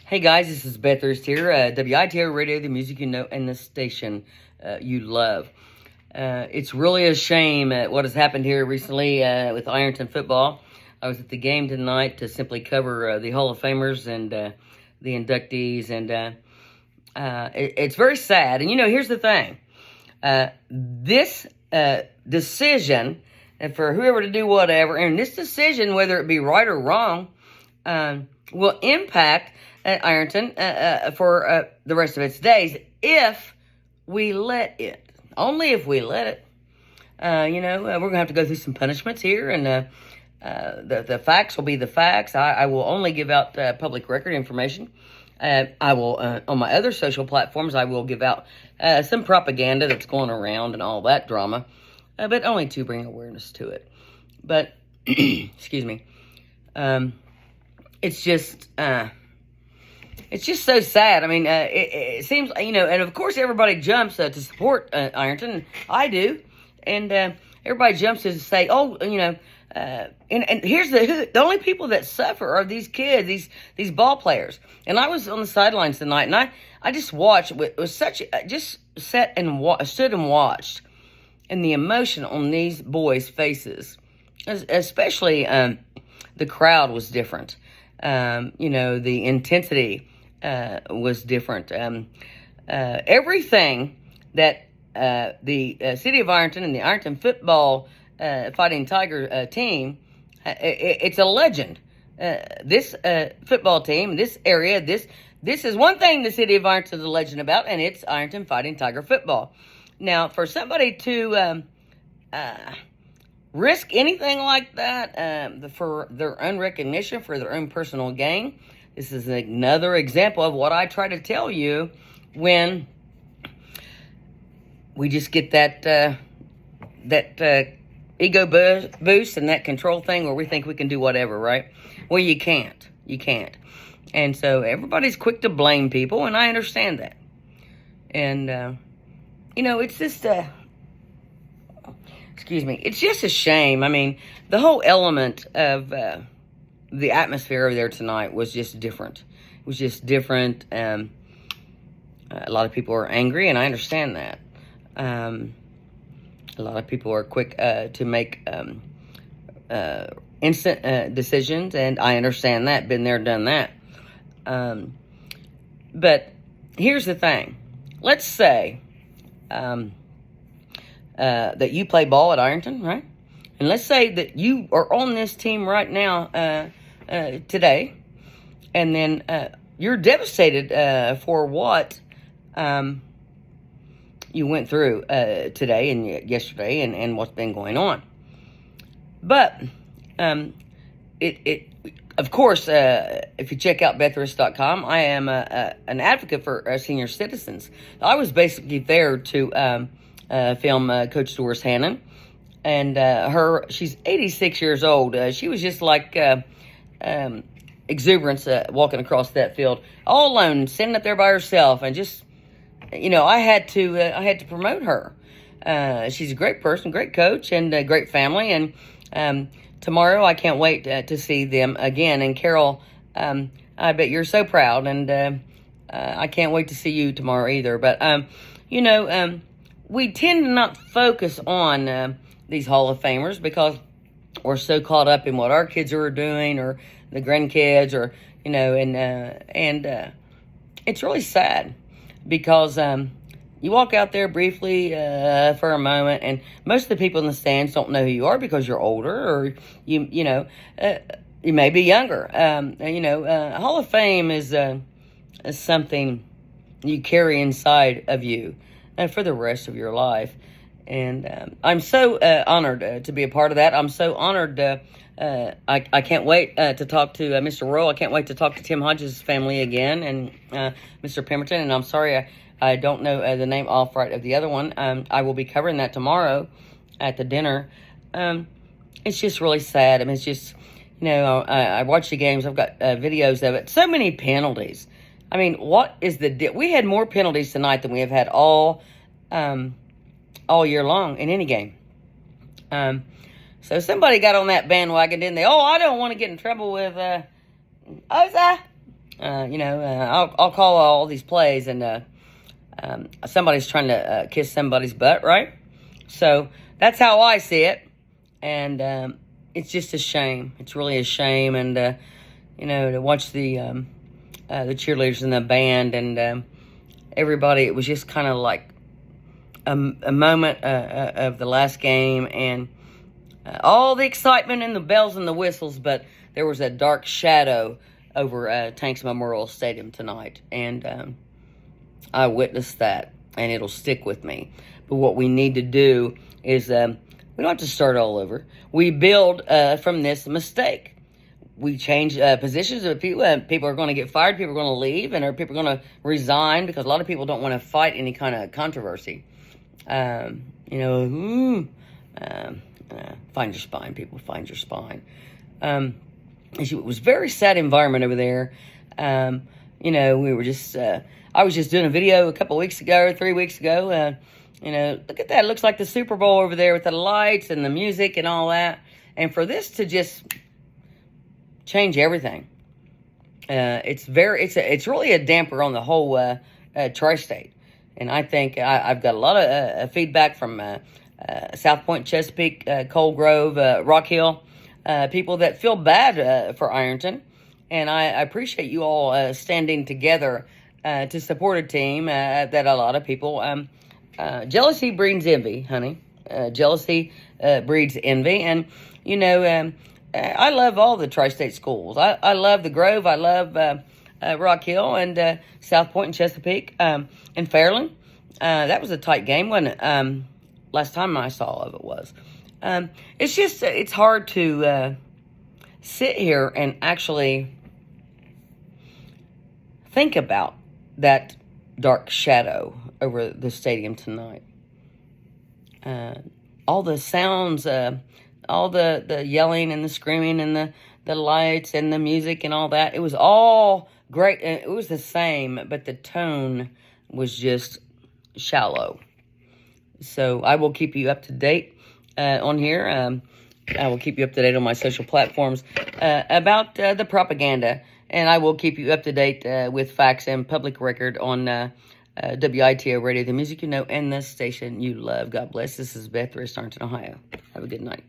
Hey guys, this is Bethurst here, WITO Radio, the music you know, and the station you love. It's really a shame what has happened here recently with Ironton football. I was at the game tonight to simply cover the Hall of Famers and the inductees, and it's very sad. And here's the thing. This decision, and for whoever to do whatever, and this decision, whether it be right or wrong, will impact Ironton for the rest of its days if we let it. Only if we let it. We're going to have to go through some punishments here, and the facts will be the facts. I will only give out public record information. I will, on my other social platforms, I will give out some propaganda that's going around and all that drama, but only to bring awareness to it. But, excuse me, it's just so sad. I mean, it seems, and of course everybody jumps to support Ironton. I do. And everybody jumps to say, and here's the only people that suffer are these kids, these ball players. And I was on the sidelines tonight, and I just watched. It was just stood and watched, and the emotion on these boys' faces, especially the crowd was different. The intensity was different. Everything that the city of Ironton and the Ironton football Fighting Tiger team, it's a legend. This football team, this area, this is one thing the city of Ironton is a legend about, and it's Ironton Fighting Tiger football. Now, for somebody to risk anything like that for their own recognition, for their own personal gain, this is another example of what I try to tell you when we just get that ego boost and that control thing where we think we can do whatever, right? Well, you can't. You can't. And so everybody's quick to blame people, and I understand that. And, it's just it's just a shame. I mean, the whole element of the atmosphere over there tonight was just different. It was just different. A lot of people are angry, and I understand that. A lot of people are quick to make instant decisions, and I understand that. Been there, done that. But here's the thing. Let's say that you play ball at Ironton, right? And let's say that you are on this team right now today, and then you're devastated for what you went through today and yesterday and what's been going on. But of course, if you check out Bethurst.com, I am an advocate for senior citizens. I was basically there to film Coach Doris Hannon, and she's 86 years old. She was just like exuberance walking across that field, all alone, sitting up there by herself, and just, I had to promote her. She's a great person, great coach, and a great family. And tomorrow, I can't wait to see them again. And Carol, I bet you're so proud, and I can't wait to see you tomorrow either. But we tend to not focus on these Hall of Famers because we're so caught up in what our kids are doing or the grandkids, or and it's really sad. Because you walk out there briefly for a moment, and most of the people in the stands don't know who you are because you're older, or you may be younger. Hall of Fame is something you carry inside of you for the rest of your life. And I'm so honored to be a part of that. I'm so honored. I can't wait to talk to Mr. Royal. I can't wait to talk to Tim Hodges' family again, and Mr. Pemberton. And I'm sorry I don't know the name off right of the other one. I will be covering that tomorrow at the dinner. It's just really sad. I mean, it's just, I watch the games. I've got videos of it. So many penalties. I mean, what is we had more penalties tonight than we have had all year long in any game. So somebody got on that bandwagon, didn't they? Oh, I don't want to get in trouble with Oza. I'll call all these plays, and somebody's trying to kiss somebody's butt, right? So that's how I see it, and it's just a shame. It's really a shame, and to watch the cheerleaders and the band and everybody. It was just kind of like a moment of the last game, and all the excitement and the bells and the whistles, but there was a dark shadow over Tanks Memorial Stadium tonight, and I witnessed that, and it'll stick with me. But what we need to do is we don't have to start all over. We build from this mistake. We change positions of people. People are going to get fired. People are going to leave, and people are going to resign because a lot of people don't want to fight any kind of controversy. Find your spine, people. Find your spine. It was a very sad environment over there. We were just. I was just doing a video a couple weeks ago or 3 weeks ago. Look at that. It looks like the Super Bowl over there with the lights and the music and all that. And for this to just change everything, it's really a damper on the whole tri-state. And I think I've got a lot of feedback from South Point, Chesapeake, Coal Grove, Rock Hill, people that feel bad for Ironton. And I appreciate you all standing together to support a team that a lot of people... jealousy breeds envy, honey. Jealousy breeds envy. And, I love all the tri-state schools. I love the Grove. I love Rock Hill and South Point and Chesapeake and Fairland. That was a tight game, wasn't it? Last time I saw of it was. It's just, it's hard to sit here and actually think about that dark shadow over the stadium tonight. All the sounds, all the yelling and the screaming and the lights and the music and all that, it was all great. It was the same, but the tone was just shallow. So I will keep you up to date on here. I will keep you up to date on my social platforms about the propaganda. And I will keep you up to date with facts and public record on WITO Radio, the music you know, and the station you love. God bless. This is Beth, Ironton, Ohio. Have a good night.